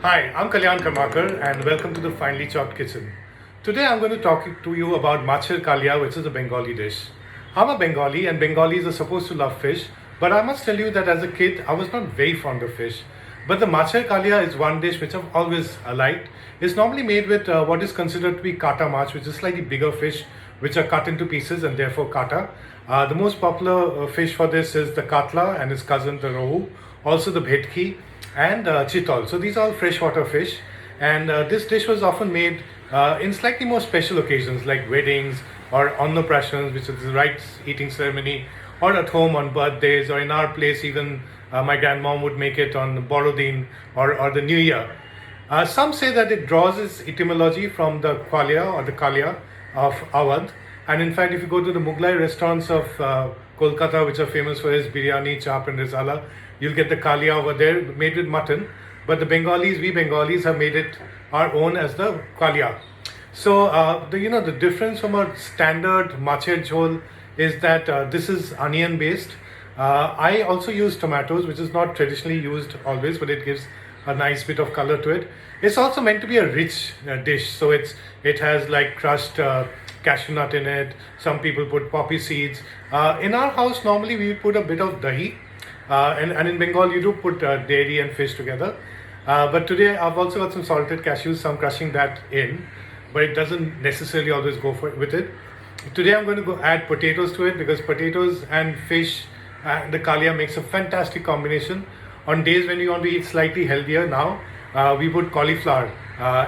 Hi, I'm Kalyan Karmakar and welcome to the Finely Chopped Kitchen. Today I'm going to talk to you about Machar Kalia, which is a Bengali dish. I'm a Bengali and Bengalis are supposed to love fish, but I must tell you that as a kid I was not very fond of fish. But the Machar Kalia is one dish which I've always liked. It's normally made with what is considered to be kata mach, which is slightly bigger fish which are cut into pieces and therefore kata. The most popular fish for this is the katla and its cousin the rohu, also the bhetki and chitol. So these are all freshwater fish, and this dish was often made in slightly more special occasions like weddings or annaprasans, which is the rice eating ceremony, or at home on birthdays, or in our place even my grandmom would make it on Borodin or the New Year. Some say that it draws its etymology from the qualia or the kalia of Awadh. And in fact, if you go to the Mughlai restaurants of Kolkata, which are famous for its biryani, chap, and risala, you'll get the kalia over there made with mutton. But we Bengalis, have made it our own as the kalia. So the difference from a standard machar jhol is that this is onion based. I also use tomatoes, which is not traditionally used always, but it gives a nice bit of color to it. It's also meant to be a rich dish, so it has like crushed cashew nut in it. Some people put poppy seeds. In our house, normally we put a bit of dahi, and in Bengal you do put dairy and fish together. But today I've also got some salted cashews, so I'm crushing that in, but it doesn't necessarily always go with it. Today I'm going to go add potatoes to it because potatoes and fish, the kalia makes a fantastic combination. On days when you want to eat slightly healthier now, we put cauliflower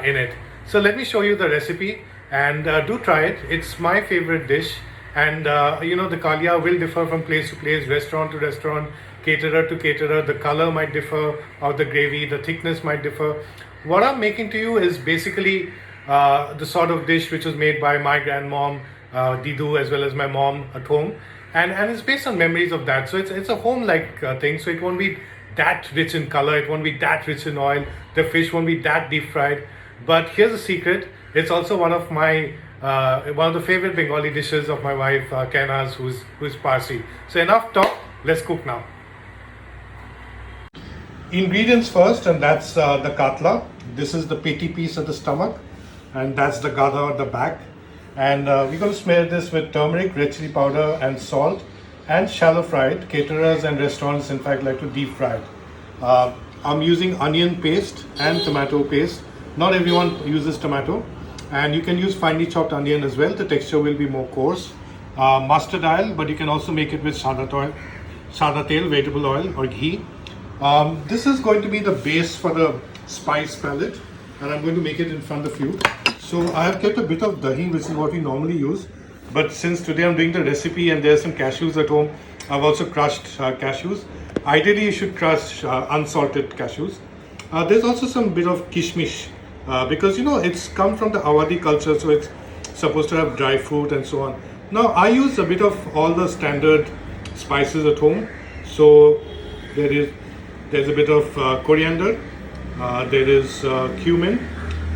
in it. So let me show you the recipe and do try it. It's my favorite dish, and the kalia will differ from place to place, restaurant to restaurant, caterer to caterer. The color might differ of the gravy, the thickness might differ. What I'm making to you is basically the sort of dish which was made by my grandmom, Didu, as well as my mom at home, and it's based on memories of that. So it's a home-like thing. So it won't be that rich in color, it won't be that rich in oil, the fish won't be that deep fried. But here's the secret: it's also one of the favorite Bengali dishes of my wife Kainaz, who's Parsi. So enough talk, let's cook now. Ingredients first, and that's the katla. This is the petty piece at the stomach, and that's the gada at the back. And we're going to smear this with turmeric, red chili powder, and salt, and shallow fried. Caterers and restaurants, in fact, like to deep fry it. I'm using onion paste and tomato paste. Not everyone uses tomato, and you can use finely chopped onion as well. The texture will be more coarse. Mustard oil, but you can also make it with sada tel, vegetable oil, or ghee. This is going to be the base for the spice palette, and I'm going to make it in front of you. So I have kept a bit of dahi, which is what we normally use. But since today I'm doing the recipe and there's some cashews at home, I've also crushed cashews. Ideally, you should crush unsalted cashews. There's also some bit of kishmish because it's come from the Awadhi culture, so it's supposed to have dry fruit and so on. Now I use a bit of all the standard spices at home. So there's a bit of coriander, there is cumin.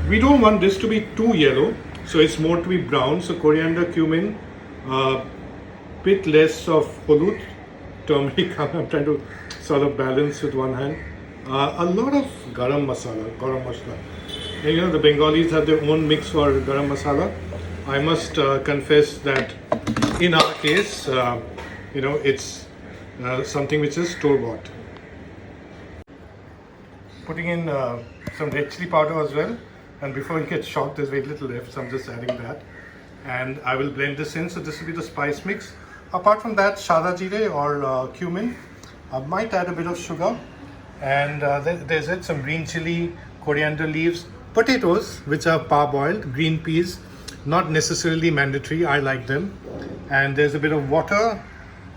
We don't want this to be too yellow, so it's more to be brown. So coriander, cumin, bit less of holut, turmeric. I'm trying to sort of balance with one hand. A lot of garam masala. And, the Bengalis have their own mix for garam masala. I must confess that in our case, it's something which is store bought. Putting in some red chili powder as well. And before you get shocked, there's very little left, so I'm just adding that. And I will blend this in, so this will be the spice mix. Apart from that, shada jeera or cumin. I might add a bit of sugar. And there's some green chili, coriander leaves, potatoes, which are parboiled, green peas, not necessarily mandatory, I like them. And there's a bit of water.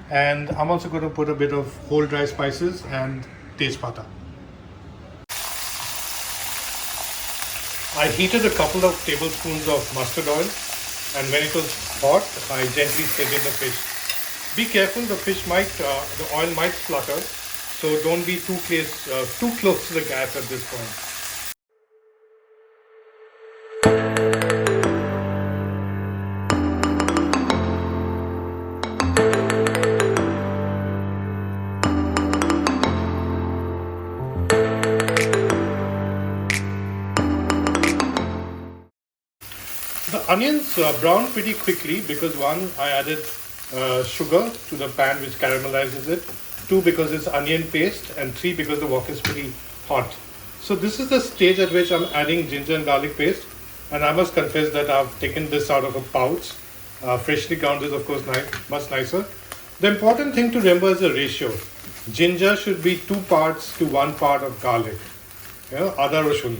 And I'm also going to put a bit of whole dry spices and tejpata. I heated a couple of tablespoons of mustard oil, and when it was hot, I gently set in the fish. Be careful, the oil might splutter, so don't be too close to the gas at this point. onions brown pretty quickly because one, I added sugar to the pan which caramelizes it. Two, because it's onion paste, and three, because the wok is pretty hot. So this is the stage at which I'm adding ginger and garlic paste, and I must confess that I've taken this out of a pouch. Freshly ground is of course much nicer. The important thing to remember is the ratio. Ginger should be 2 parts to 1 part of garlic. Adha Roshun.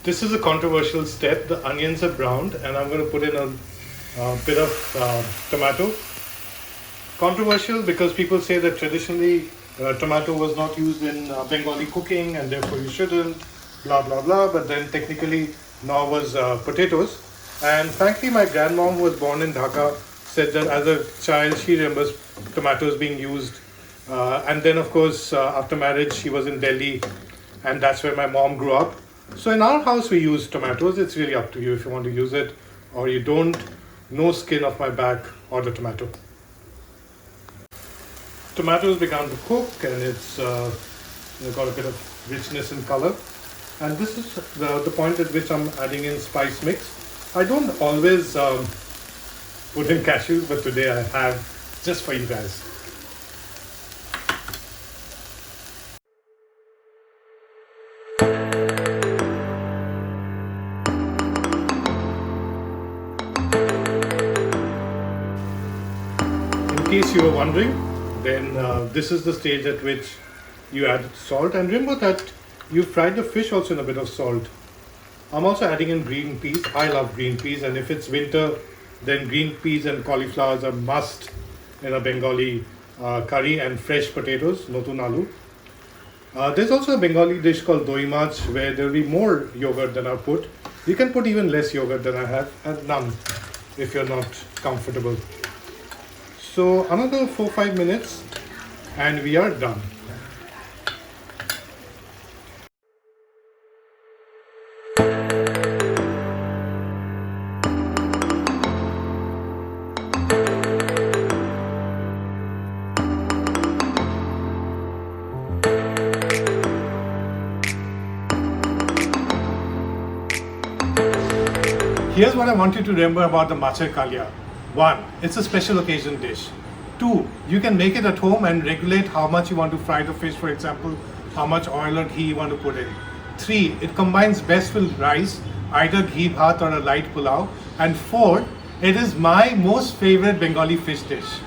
This is a controversial step. The onions are browned, and I'm going to put in a bit of tomato. Controversial because people say that traditionally tomato was not used in Bengali cooking and therefore you shouldn't, blah blah blah. But then technically now was potatoes. And frankly, my grandmom, who was born in Dhaka, said that as a child she remembers tomatoes being used. And then of course after marriage she was in Delhi, and that's where my mom grew up. So in our house we use tomatoes. It's really up to you if you want to use it or you don't. No skin off my back or the tomato. Tomatoes began to cook, and it's got a bit of richness in color. And this is the point at which I'm adding in spice mix. I don't always put in cashews, but today I have just for you guys. In case you were wondering, then this is the stage at which you add salt, and remember that you fried the fish also in a bit of salt. I'm also adding in green peas. I love green peas, and if it's winter, then green peas and cauliflowers are must in a Bengali curry, and fresh potatoes, notun aloo. There's also a Bengali dish called doi mach where there will be more yogurt than I put. You can put even less yogurt than I have, and none if you're not comfortable. So another 4-5 minutes and we are done. Here's what I want you to remember about the Machar Kalia. 1. It's a special occasion dish. 2. You can make it at home and regulate how much you want to fry the fish, for example, how much oil or ghee you want to put in. 3. It combines best with rice, either ghee bhat or a light pulao. And 4. It is my most favorite Bengali fish dish.